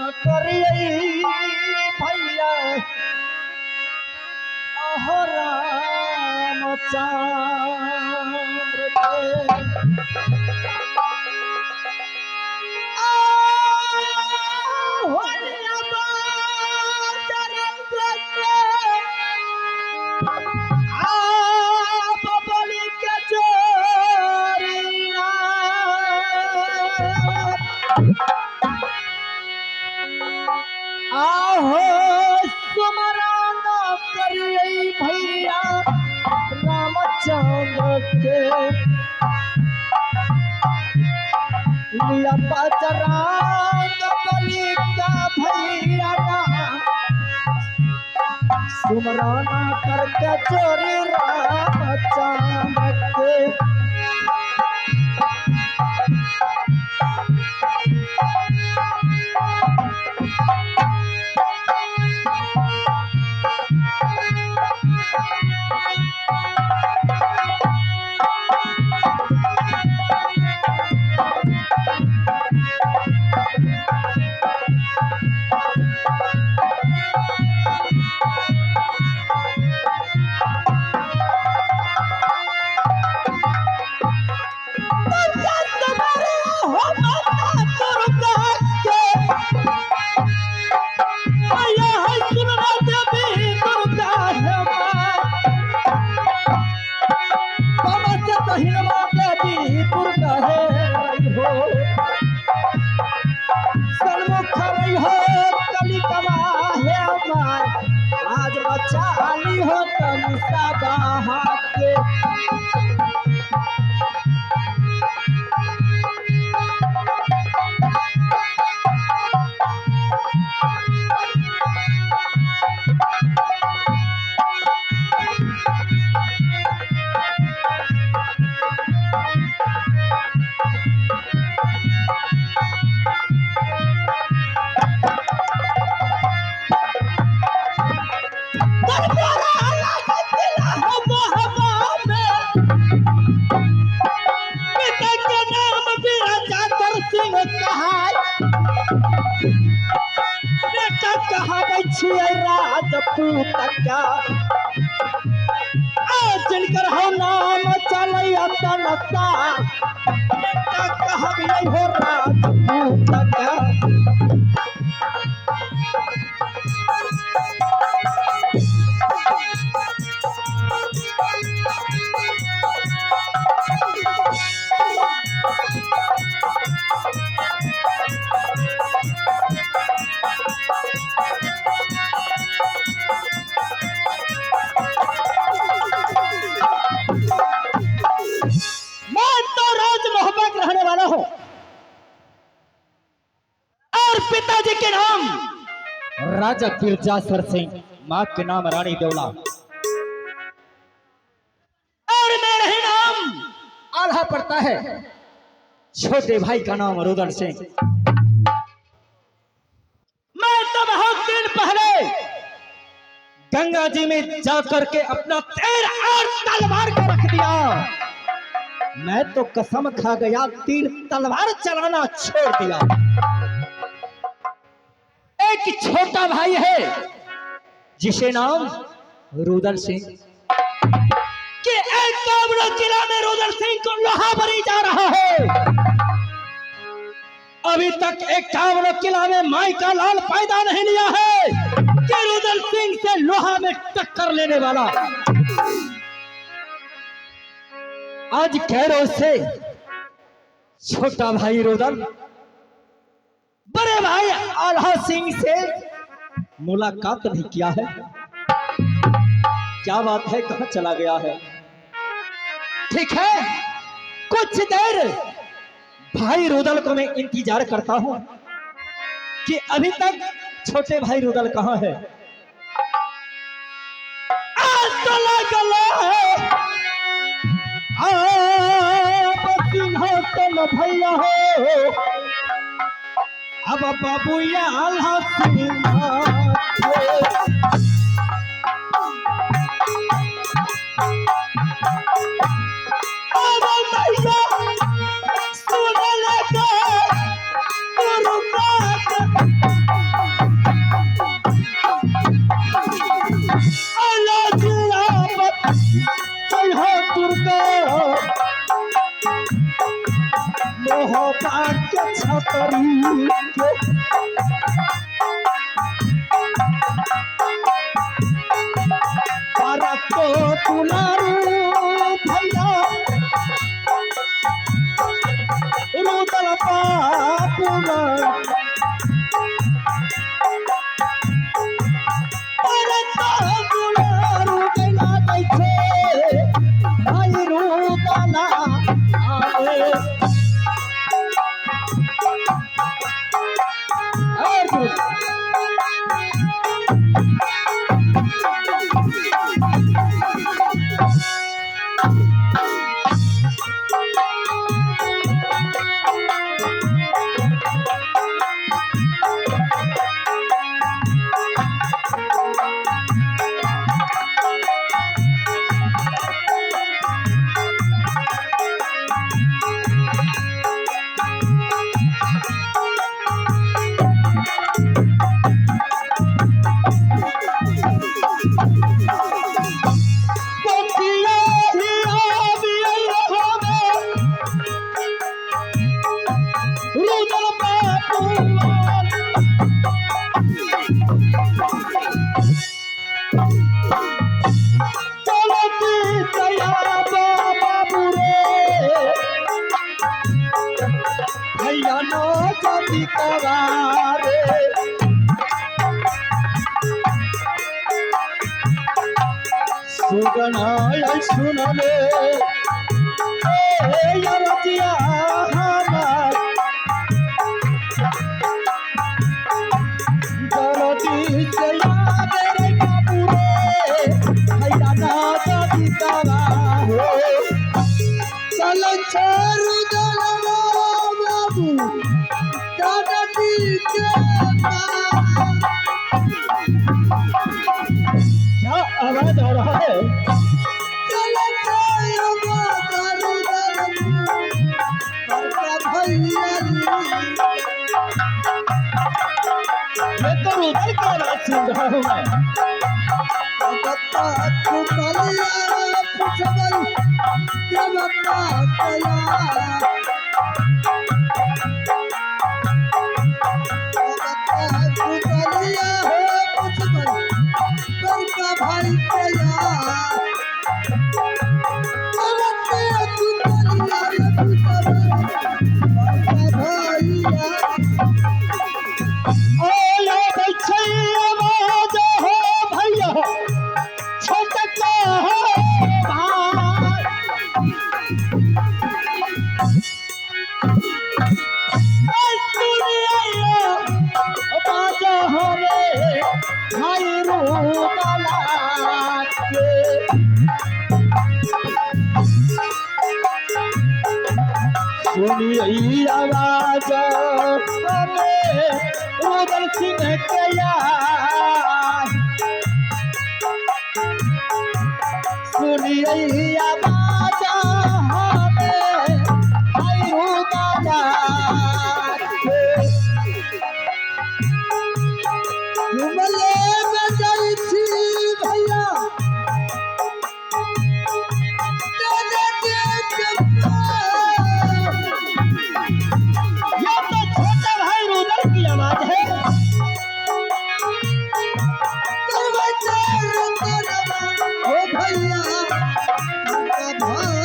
करिए भैया अहो रामचंद्र के आहो सुमरन करिए भैया रामचंद्र के लिया बजरंग बली का भैया सुमरन करके चोरी रामचंद्र के आज बचाली हो तमसा बहा के राजपूत क्या जिनकर हो नाम चले तनसा कहब नहीं हो राजपूत क्या पिताजी के नाम राजा बिरजासर सिंह, मां के नाम रानी देवला और मेरा ही नाम आल्हा पड़ता है। छोटे भाई का नाम रुदल सिंह। मैं तो बहुत दिन पहले गंगा जी में जाकर के अपना तीर और तलवार को रख दिया। मैं तो कसम खा गया, तीर तलवार चलाना छोड़ दिया। एक छोटा भाई है जिसे नाम रुदल सिंह कि एक काबड़ा जिला में रुदल सिंह को लोहा भरी जा रहा है। अभी तक एक काबड़ा किला में माई का लाल पैदा नहीं लिया है कि रुदल सिंह से लोहा में टक्कर लेने वाला। आज खैरों से छोटा भाई रुदल बड़े भाई आल्हा सिंह से मुलाकात नहीं किया है। क्या बात है, कहां चला गया है? ठीक है, कुछ देर भाई रुदल को मैं इंतजार करता हूं कि अभी तक छोटे भाई रुदल कहां है। आज चला गया है सिंहासन भैया हो। अब बाबू या आल्हा सिंह बनाया सुन ले रजिया हमार जल्दी से याद रे बाबू रे भैया ना जदी दवा हो चल छोड़ दलवा बाबू दादी के क्या आवाज आ रहा है चल छोड़ भैया मैं तो रुदल का आवाज सुन रहा हूँ मैं बता तू कलिया पुछबल के बता कला बता तू कलिया हो पुछबल कर का भाई कला बता तू कलिया पुछबल कर का भैया ओ या बच्चे आवाज हो भैया छोटका हो भाई दुनिया आवाज हो रे भाई रूमाला के सुनिए आवाज हमें उदल सिंह के यार सुनिए आवाज हमें भाई रूमाला के घुमले में जाई छी भैया ये तो छोटे भाई रुदल की आवाज है ओ भैया भैया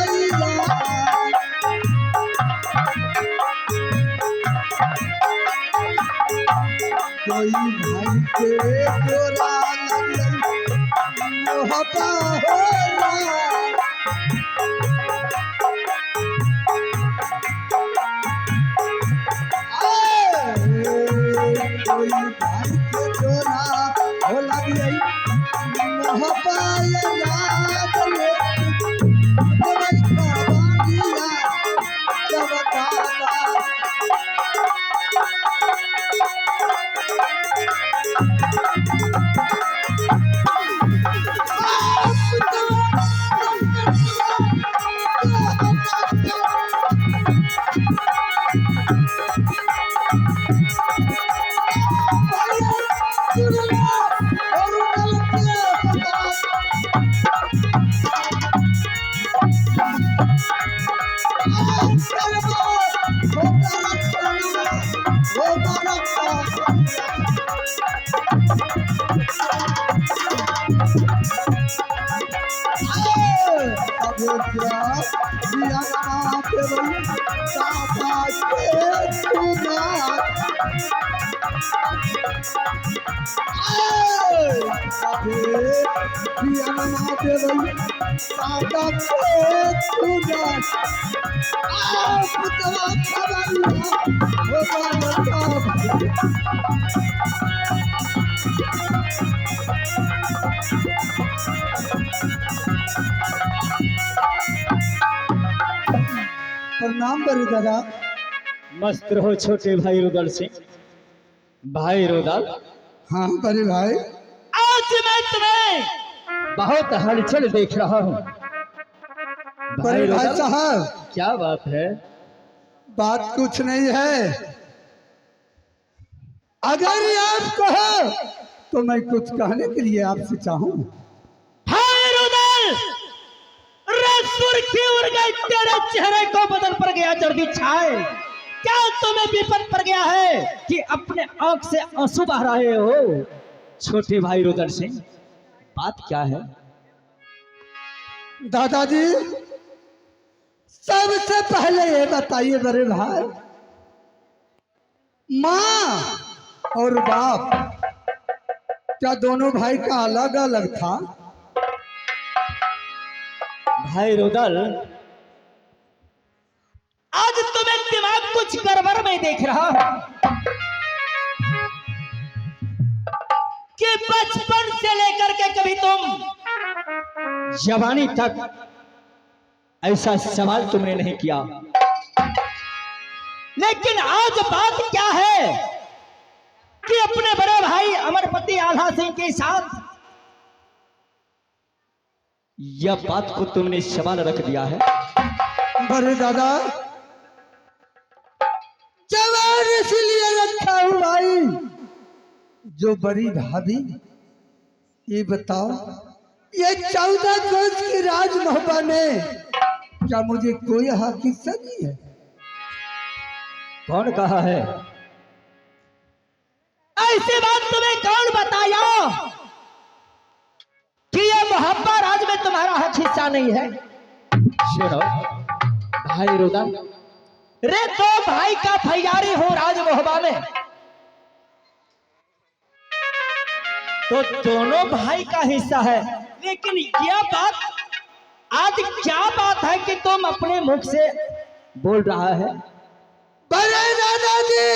कोई भाई के गोरा लगल मोहब्बा हो रहा कोई भाई के गोरा हो लगल मोहब्बा याद ले कोई कहानिया जब दादा प्रणाम बड़े दादा। मस्त रहो छोटे भाई रुदल सिंह। भाई रुदल, हाँ बड़े भाई, आज मैं तुम्हें बहुत हलचल देख रहा हूँ। बड़े भाई रुदल, साहब क्या बात है? बात कुछ नहीं है, अगर आप कहो तो मैं कुछ कहने के लिए आपसे चाहूँ। भाई रुदल, सुर्खी उड़ गई तेरे चेहरे को बदल पर गया जर्दी छाए। क्या तुम्हें विपद पड़ गया है कि अपने आंख से आंसू बहा रहे हो? छोटे भाई रुदल सिंह, बात क्या है? दादाजी, सबसे पहले ये बताइए बड़े भाई, माँ और बाप क्या दोनों भाई का अलग अलग था? भाई रुदल, आज तुम्हें दिमाग कुछ गड़बड़ में देख रहा हूं कि बचपन से लेकर के कभी तुम जवानी तक ऐसा सवाल तुमने नहीं किया, लेकिन आज बात क्या है कि अपने बड़े भाई अमरपति आल्हा सिंह के साथ यह बात को तुमने सवाल रख दिया है। बड़े दादा, जवान इसलिए रखा हूं भाई, जो बड़ी भाभी, ये बताओ, ये 14 कोस की राज महबा में क्या मुझे कोई हक हिस्सा नहीं है? कौन कहा है? ऐसी बात तुम्हें कौन बताया कि ये मोहब्बा राज में तुम्हारा हक हिस्सा नहीं है? सुनो भाई रुदल, रे तो भाई का भैयारी हो राज मोहब्बा में, तो दोनों भाई का हिस्सा है। लेकिन यह बात आज क्या बात है कि तुम अपने मुख से बोल रहा है? बड़े दादाजी,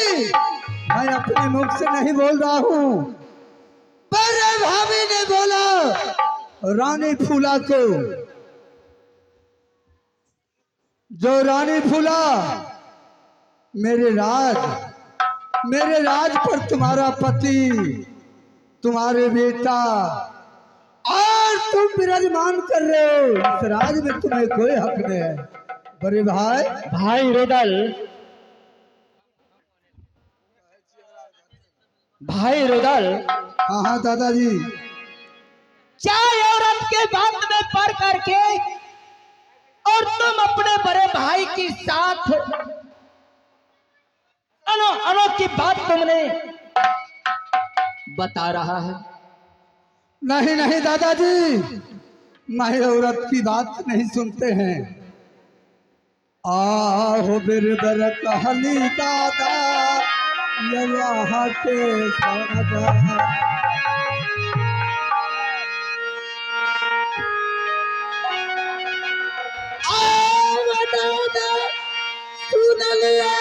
मैं अपने मुख से नहीं बोल रहा हूँ, बड़े भाभी ने बोला रानी फूला को। जो रानी फूला मेरे राज पर तुम्हारा पति, तुम्हारे बेटा और तुम विराजमान कर रहे हो, इस राज में तुम्हें कोई हक नहीं है। बड़े भाई रुदल, भाई रुदल, हाँ हाँ दादाजी, चाय औरत के बात में पढ़ करके और तुम अपने बड़े भाई के साथ अनोखी बात तुमने बता रहा है। नहीं नहीं दादाजी, मैं औरत की बात नहीं सुनते हैं। आहो बिरबर कहली दादा, यहाँ के सादा। सुन लिया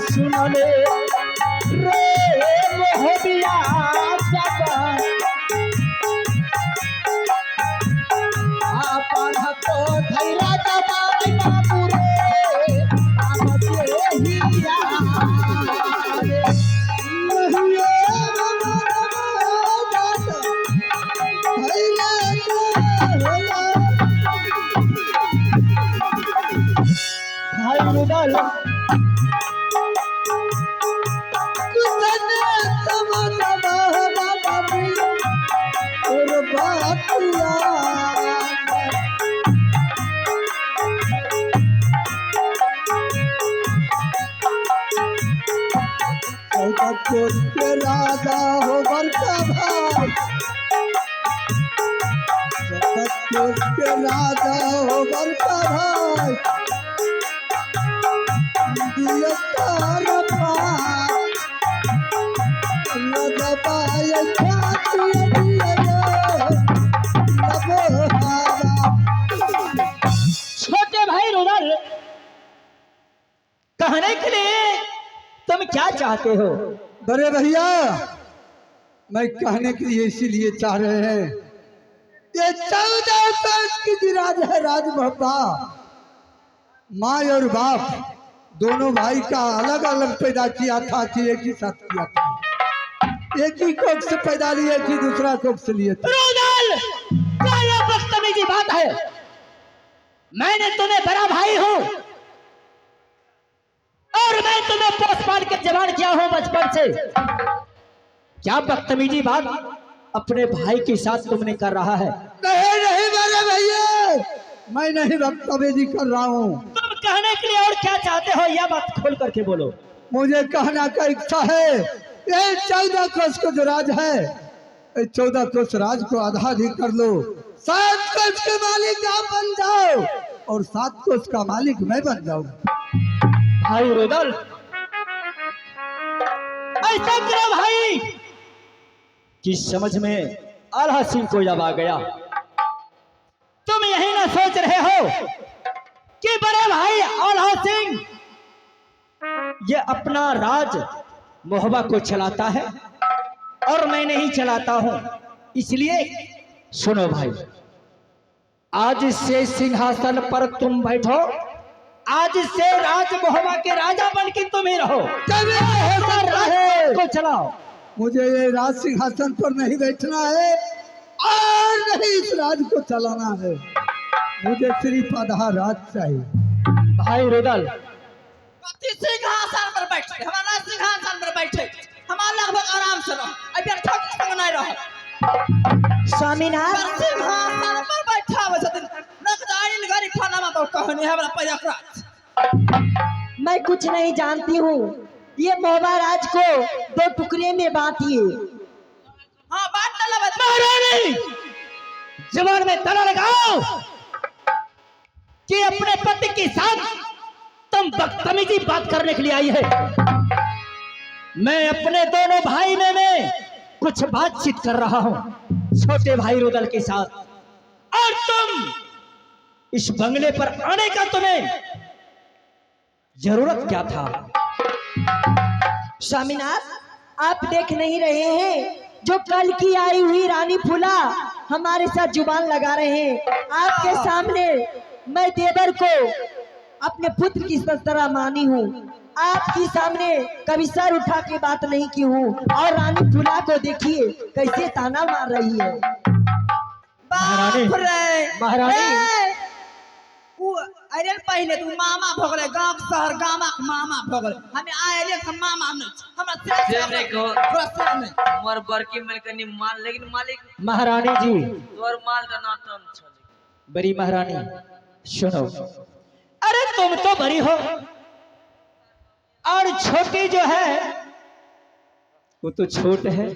सुनले रे मोहबिया जगा आपन तो धैरा दबाई बाबू रे आपके हिया भाई रुदल के राजा हो बड़का भाई, के राजा हो बड़का भाई, दिया तारा पार लगाए छाती दिया लबोहारा। छोटे भाई रुदल, कहने के लिए तुम क्या चाहते हो? बड़े भैया, मैं कहने के लिए इसीलिए चाह रहे हैं, ये 14 वर्ष की जो राज है राज भब्बा, माँ और बाप दोनों भाई का अलग अलग पैदा किया था कि एक ही साथ किया था, एक ही कोख से पैदा लिए, एक ही दूसरा कोख से लिए थे। रुदल, क्या ये बदतमीजी बात है? मैंने तुम्हें बड़ा भाई हूं और मैं तुम्हें पोस पाल के जवान किया हूं बचपन से। क्या बदतमीजी बात अपने भाई के साथ तुमने कर रहा है? नहीं नहीं बड़े भैया, मैं नहीं बदतमीजी कर रहा हूँ। तुम कहने के लिए और क्या चाहते हो, यह बात खोल करके बोलो। मुझे कहना का इच्छा है, ये 14 कोष को जो राज है, ये 14 कोष राज को आधा अधिक कर लो, 7 कोष के मालिक आप बन जाओ और 7 कोष का मालिक मैं बन जाऊं। भाई रुदल, ऐसा करो भाई कि समझ में आल्हा सिंह को जब आ गया। तुम यही ना सोच रहे हो कि बड़े भाई आल्हा सिंह ये अपना राज मोहब्बा को चलाता है और मैं नहीं चलाता हूं। इसलिए सुनो भाई, आज से सिंहासन पर तुम बैठो, आज से राज मोहब्बा के राजा बन के तुम ही रहो, राज को चलाओ। मुझे ये राज सिंहासन पर नहीं बैठना है और नहीं इस राज को चलाना है, मुझे सिर्फ आधा राज चाहिए। भाई रुदल, सिंहासन पर बैठे, हमारा सिंहासन पर बैठे, हमारा लगभग आराम से रहो, अब बैठो किस तरह नहीं रहो। स्वामीनाथ, सिंहासन पर बैठा हुआ छथिन, नकदारी गाड़ी खाना में तो कहनी है हमरा पैदा करा। मैं कुछ नहीं जानती हूँ, ये मोहबा राज को 2 टुकड़े में बांटिए। हां बात डाला बात। महारानी, जवान में ताला लगाओ कि अपने पति के साथ तुम बदतमीजी बात करने के लिए आई है। मैं अपने दोनों भाई में कुछ बातचीत कर रहा हूं, छोटे भाई रुदल के साथ, और तुम इस बंगले पर आने का तुम्हें जरूरत क्या था? स्वामीनाथ, आप देख नहीं रहे हैं जो कल की आई हुई रानी फूला हमारे साथ जुबान लगा रहे हैं। आपके सामने मैं देवर को अपने पुत्र की तरह मानी हूँ, आपके सामने कभी सर उठा के बात नहीं की हूँ। और रानी फूला को देखिए कैसे ताना मार रही है। महारानी, बाप रे महारानी, अरे पहले तू मामा भोगले, गांव शहर गामक मामा भोगले, हमें आए हम मामा नहीं, हमरा जेने को से नहीं मोर बरकी मन कनी माल, लेकिन मालिक महारानी जी, तोर माल का नाटन छले। बड़ी महारानी सुनो, अरे तुम तो बड़ी हो और छोटी जो है वो तो छोट है,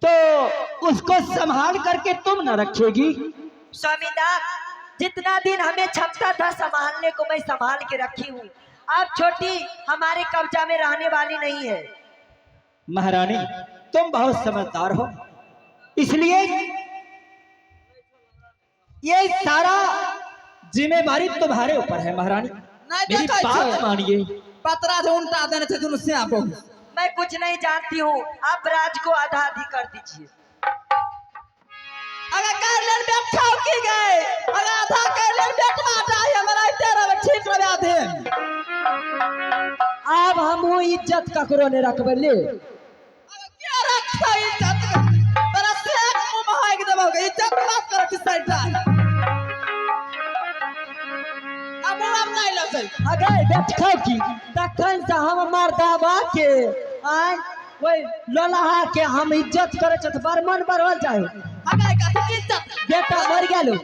तो उसको संभाल करके तुम न रखेगी? स्वामीनाथ, जितना दिन हमें क्षमता था संभालने को मैं संभाल के रखी हूँ। आप छोटी हमारे कब्जा में रहने वाली नहीं है। महारानी, तुम बहुत समझदार हो, इसलिए ये सारा जिम्मेवारी तुम्हारे ऊपर है। महारानी, नहीं मेरी देखो बात मानिए। पतरा से उल्टा देने थे दोनों से आपको। मैं कुछ नहीं जानती हूँ, आप राज को आधा आधी कर दीजिए। अगर कर ले बैठा की गए, अगर आधा कर ले बैठना चाहिए, हमारा तेरा में ठीक लगा दे। अब हम इज्जत ककरो ने रखबे ले। अगर क्या रखा इज्जत का, तेरा से मुंह महाई के दबाओगे, इज्जत बात करो किस साइड था। अब नहीं लगे अगर बैठा की तखन से हम मार दबा के आय वही लोलहा के हम इज्जत करे छ, बरमन बढ़ल जाए। हमारे का इज्जत बेटा मर गेलो।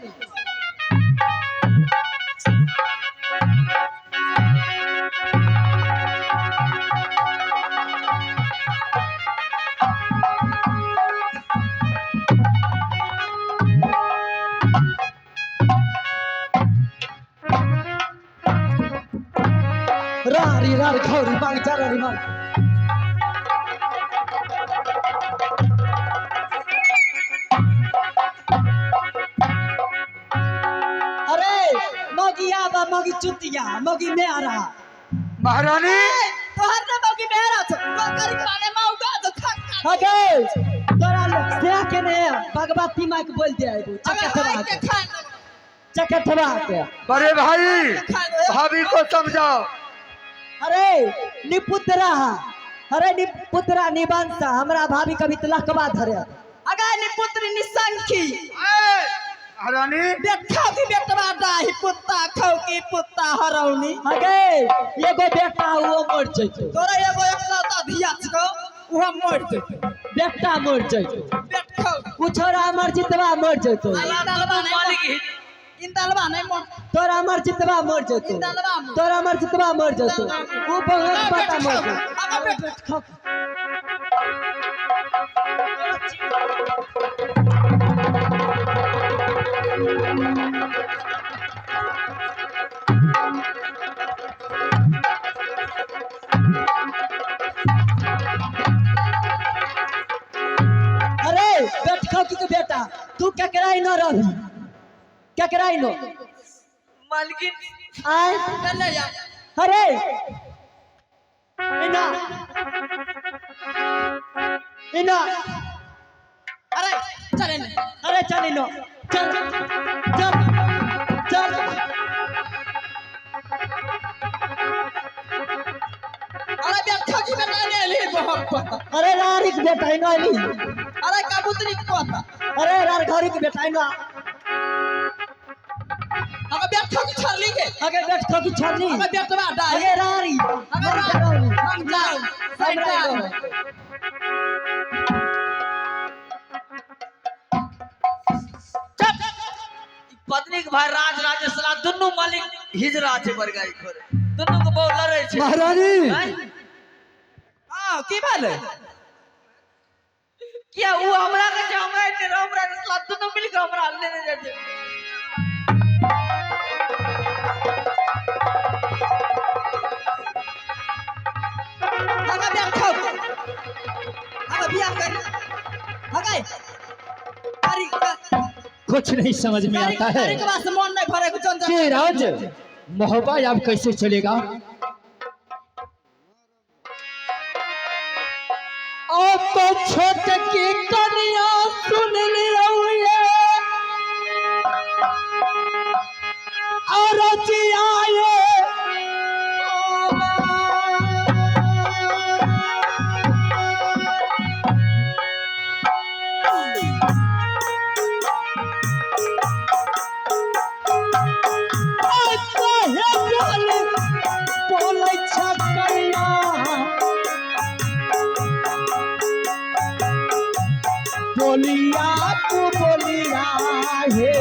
रार घौरी मांग जा रही मांग। अरे मोगिया बा मोगी चुतिया मोगी में आ रहा महारानी तोहर ने बाकी मेरा छ तो करी पाने माउगा तो खा अगे तोरा से के ने भगवती मां के बोल दे आइबो अबे चके हाय के खा थबा के। बड़े भाई भाभी को समझाओ। अरे निपुत्रा अरे निपुत्रा निबंसा हमरा भाभी कभी तलकवा धरे अगे नि पुत्री निसंखी महारानी बेटा की बेटवा डाही पुत्ता खौ की पुत्ता हरौनी अगे एगो बेटा वो मर जइतो तोरा एगो एकलौता धिया छौ उहा मर जइतो बेटा मर जइतो बेट खौ उ छोरा मर जितवा मर जइतो इंदलवा नहीं मर तोरा मर जितवा मर जइतो इंदलवा मर तोरा मर जितवा मर जइतो उ बहुत बता मर जइतो। अबे बेट खौ अरे बेटा की बेटा तू केकराई न रही केकराई न मालकिन आय चले जा अरे इना इना अरे चले ने अरे चल इनो चल चल चल अरे बेटा की बेटा ले ली बहुत अरे रारी के बेटा इनो आली अरे कबूतरी को था अरे रार घरी के बेटा इनो अबे बेटा की छरली के आगे बेटा की छरनी अबे बेटवा डाही आगे रारी अबे हम जाओ साइड जाओ पत्नी के भाई राज राजेशला दोनों मालिक हिजरा छे बरगाई खोरे दोनों को बहुत लड़े छे महारानी हैं? हां की भेले क्या वो हमरा के जे हमरा इतने राम राजेशला दोनों मिल के हमरा लेने जाय छे अबे बेटा अबे बियाह कर हगाई अरे कुछ नहीं समझ में आता है के बाद से मन नहीं भरे कुछ कि राज मोहब्बत अब कैसे चलेगा। अब तो छोट की कनिया सुन लियो ये और जियाए बोले छकैया बोलिया तू बोलिया हे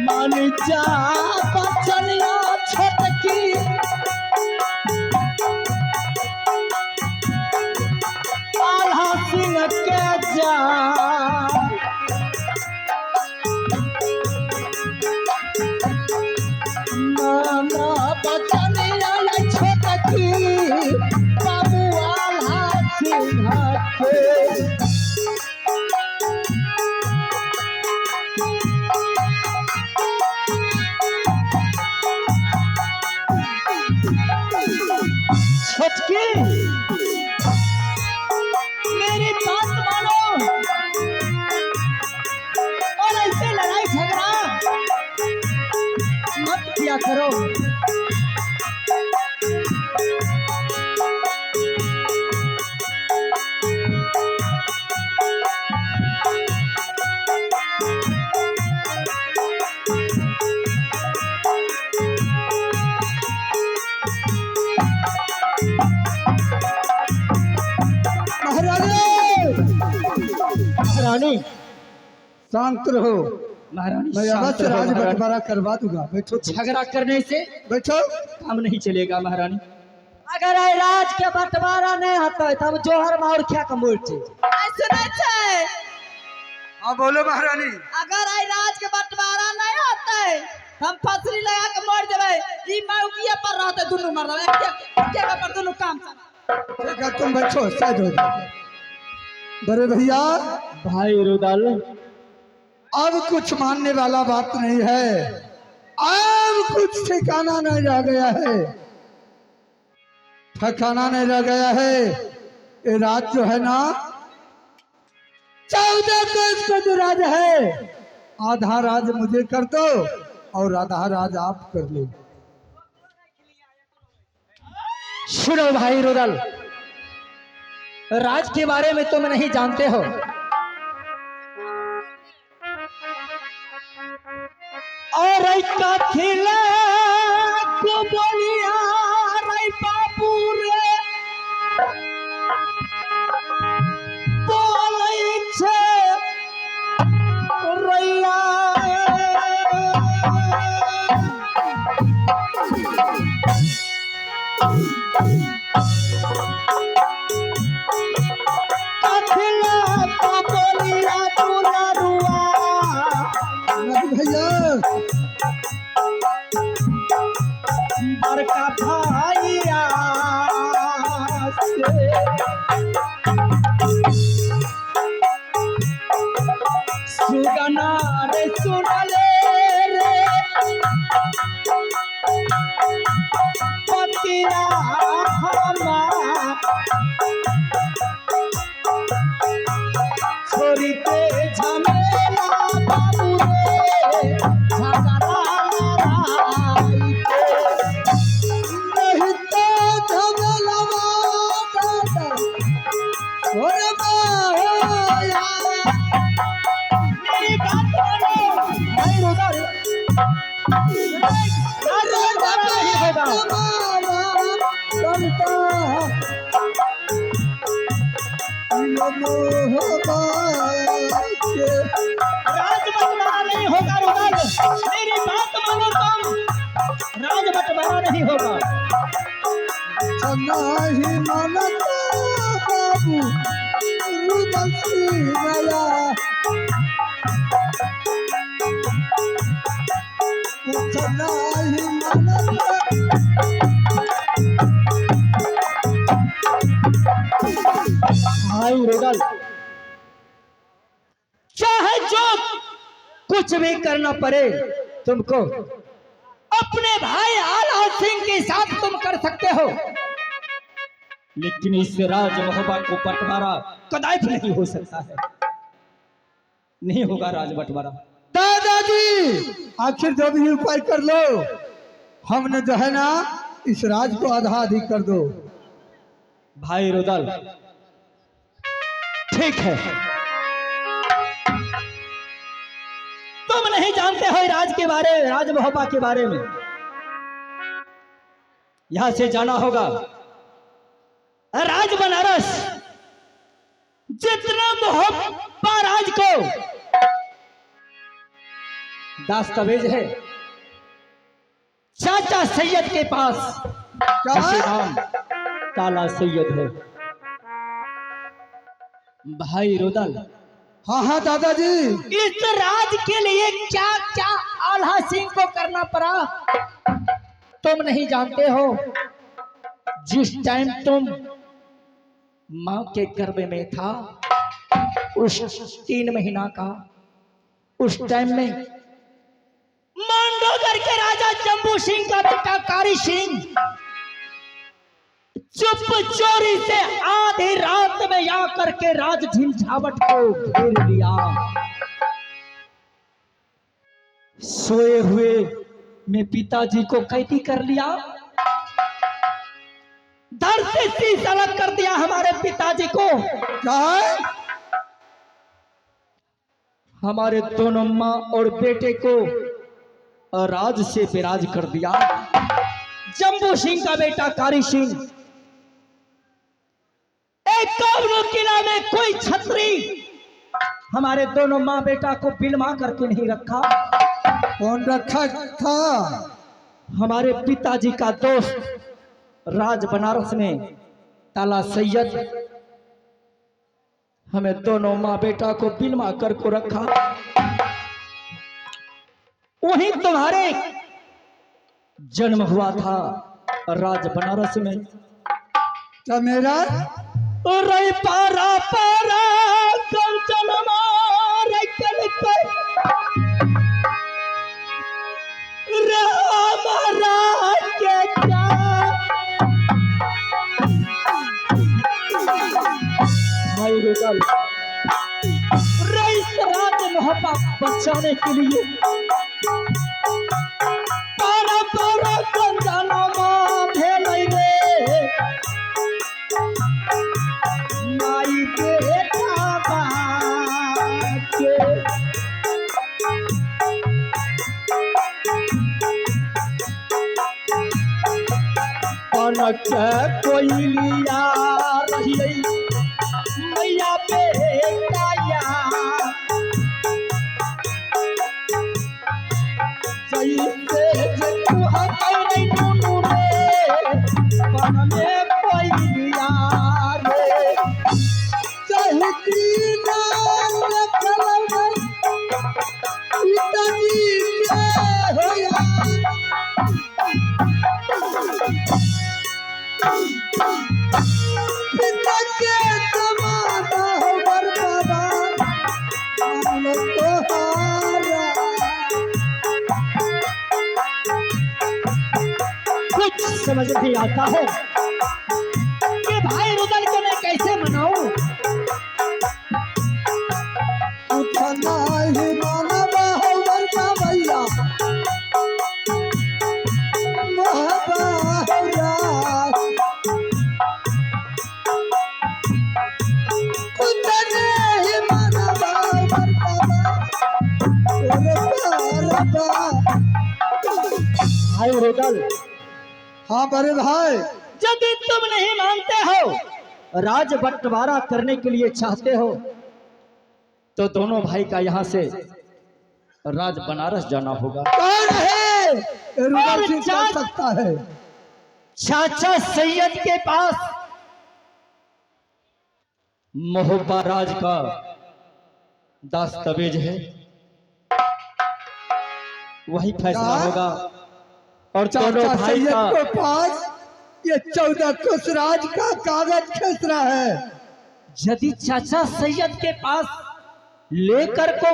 मन जा बचनिया छोटकी आल्हा सिंह के जा नाना बचनिया छोटकी बाबू आल्हा सिंह के छोटकी मेरी बात मानो और ऐसे लड़ाई झगड़ा मत किया करो। महारानी शांत रहो। महारानी मैं शांत अवश्य रहो, राज महारानी। बंटवारा करवा दूंगा। बैठो झगड़ा करने से बैठो। काम नहीं चलेगा महारानी। अगर आई राज के बंटवारा नहीं होता तो हम जोहर मार क्या का मोर्चे सुनै छै हाँ बोलो महारानी। अगर आई राज के बंटवारा नहीं होता है हम फसली लगा के मर जावे ई मौकिया पर रहते दोनों मर जावे के पर दोनों काम ठीक है तुम बैठो साइड हो जाओ। बड़े भैया भाई रुदल, अब कुछ मानने वाला बात नहीं है, अब कुछ ठिकाना नहीं रह गया है, ठिकाना नहीं रह गया है। ये राज जो है ना 14 कोस का जो राज है, आधा राज मुझे कर दो और आधा राज आप कर लो। सुनो भाई रुदल, राज के बारे में तुम नहीं जानते हो। और कथिला को बोलिया रे बाबू रे बोलै छे रैया कथिला को बोलिया तोरा रुआ भैया बड़का भाइया से सुगना रे सुनले रे पतिया हमार छोरी के झमेला बाबू रे झगड़ा लड़ाई के नहीं तो झमेलवा दादा ओरे बाया मेरी बात मानो भाई रुदल, अरे बाबा नहीं होगा। राज बंटवारा नहीं होगा रुदल, मेरी बात मानो तुम, राज बंटवारा नहीं होगा। नहीं मानता बाबू रुदल सिंह कुछ नहीं मानता। भाई रुदल, चाहे जो कुछ भी करना पड़े तुमको, अपने भाई आला सिंह के साथ तुम कर सकते हो, लेकिन इस राज महोबा को बंटवारा कदापि नहीं हो सकता है, नहीं होगा राज बंटवारा। दादाजी आखिर जो भी उपाय कर लो, हमने जो है ना इस राज को आधा अधिक कर दो। भाई रुदल ठीक है, तुम नहीं जानते हो राज के बारे में, राज महोबा के बारे में, यहां से जाना होगा राज बनारस, जितना महोबा राज को दस्तावेज है चाचा सैयद के पास, क्या जिसका है? नाम काला सैयद है। भाई रुदल, हाँ हाँ दादाजी इस राज के लिए क्या क्या आल्हा सिंह को करना पड़ा तुम नहीं जानते हो। जिस टाइम तुम मां के गर्भ में था, उस 3 महीना का, उस टाइम में मांडोगर के राजा जम्बू सिंह का बेटा कारी सिंह चुप चोरी से आधी रात में आकर के राज झिंझावट को घेर लिया। सोए हुए में पिताजी को कैदी कर लिया, धर से शीश अलग कर दिया हमारे पिताजी को, क्या है? हमारे दोनों माँ और बेटे को राज से विराज कर दिया। जम्बू सिंह का बेटा कारी सिंह, एक काबरू किला में कोई छतरी हमारे दोनों माँ बेटा को बिलमा करके नहीं रखा। कौन रखा था? हमारे पिताजी का दोस्त राज बनारस में काला सैयद हमें दोनों माँ बेटा को बिलमा कर को रखा। वहीं तुम्हारे जन्म हुआ था राज बनारस में। क्या मेरा रे पारा पारा कंचन मार कल पर रे हमारा के क्या भाई रुदल रे इस राज मोहब्बत बचाने के लिए पारा पारा कंचन मार भेलै रे माई बेटा बाके पनक कोई लिया रही मैया बेटा या जैसे तू हमारे नुनु रे पन में कोई लिया रे चहती नाम कलम पिताजी के होया पिता के समाना हो बरबादा आम तोहारा कुछ समझ नहीं आता है कि भाई रुदल को मैं कैसे मनाऊं। उठना ही मानवा हो बरबा भैया महाबारा उठना ही मानवा बरबा भाई रुदल हाँ बड़े भाई यदि तुम नहीं मानते हो राज बंटवारा करने के लिए चाहते हो तो दोनों भाई का यहाँ से राज बनारस जाना होगा। कौन है रुदल सिंह जा कर सकता है चाचा सैयद के पास मोहब्बा राज का दस्तावेज है, वही फैसला क्या? होगा। और दोनों चाचा भाई सैयद का के पास ये 14 कुछ राज का कागज खस रहा है। यदि चाचा सैयद के पास लेकर को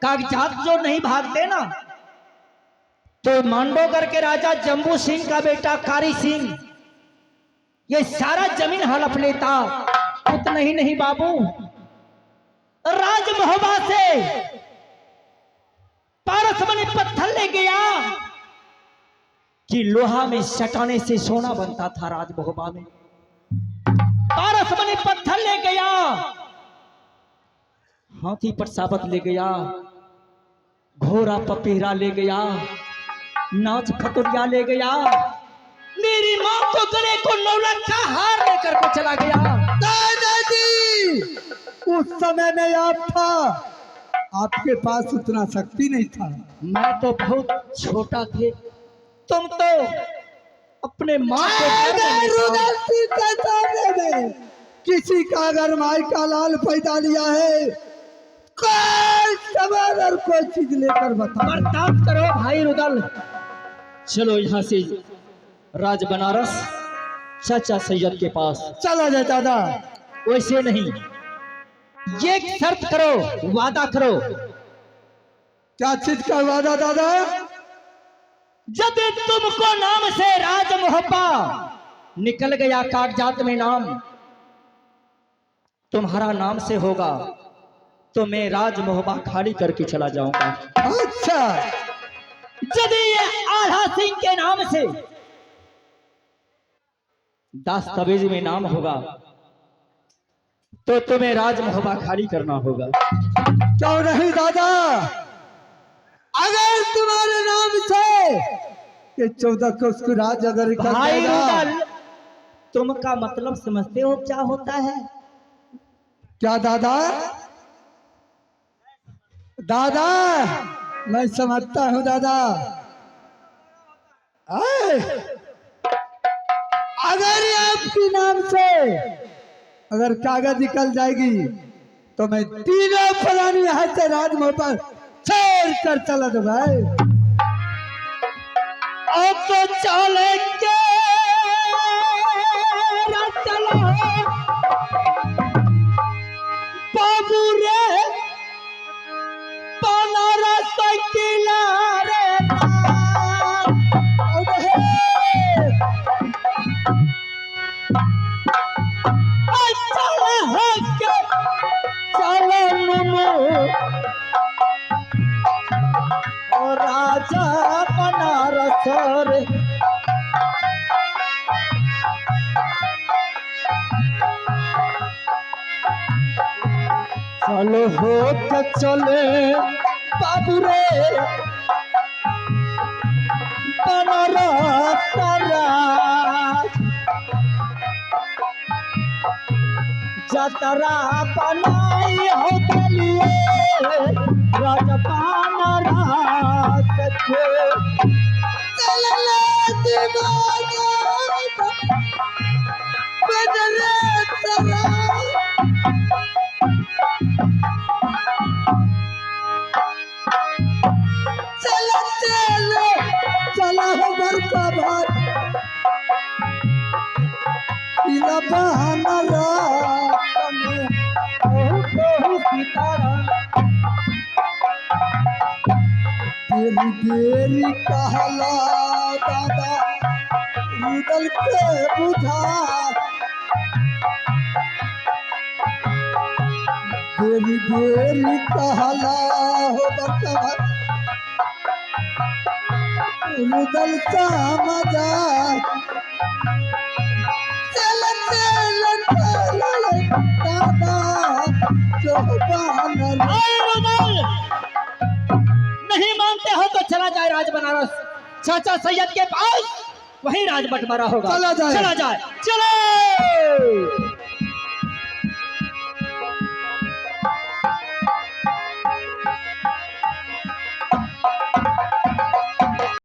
कागजात जो नहीं भागते ना तो मांडोगर के राजा जम्बू सिंह का बेटा कारी सिंह ये सारा जमीन हड़प लेता। उतना ही नहीं बाबू, राज मोहब्बा से पारस बने पत्थर ले गया कि लोहा में सटाने से सोना बनता था। राज मोहब्बा में पारस बने पत्थर ले गया, हाथी पर साबत ले गया, घोड़ा पपीरा ले गया, नाच खतुरिया ले गया, मेरी मां को गले को नौलख का हार लेकर को चला गया। दादाजी उस समय में आप था, आपके पास उतना शक्ति नहीं था। मैं तो बहुत छोटा थे, तुम तो अपने मां को घर में ले जाओ। रुदल सिंह के सामने में किसी का अगर माई का लाल पैदा लिया है कोई सवाल और कोई चीज लेकर बता। बर्दाश्त करो भाई रुदल, चलो यहाँ से राज बनारस चाचा सैयद के पास। चला जाए दादा। वैसे नहीं, ये एक शर्त करो, वादा करो, क्या चीज का वादा दादा? यदि तुमको नाम से राज मोहब्बा निकल गया कागजात में नाम तुम्हारा नाम से होगा तो मैं राज मोहब्बा खाली करके चला जाऊंगा। अच्छा यदि ये आल्हा सिंह के नाम से दस्तावेज में नाम होगा तो तुम्हें राज मोहब्बा खाली करना होगा। क्यों नहीं दादा, अगर तुम्हारे नाम से ये 14 को उसको राज अगर निकल भाई जाएगा। रुदल, तुम का मतलब समझते हो क्या होता है? क्या दादा? दादा मैं समझता हूँ दादा। आए, अगर ये आपके नाम से अगर कागज निकल जाएगी तो मैं तीनों प्राणी यहाँ से राजमहल पर छोड़ कर चला दो भाई। अब तो चलेंगे चलो बाबू रे बनारस किनारे राजा बनारस रे चलो हो के चले बाबू रे बनारस राज जतरा बनाई हो गलिए राजपान रास के चला हो घर का भाई बहाना देरी देरी कहला दादा रुदल के बुझा देरी देरी कहला हो बच्चा रुदल का मजा दादा जो नहीं मानते हो तो चला जाए राज बनारस चाचा सैयद के पास वहीं राज बंटवारा होगा चला जाए। चलो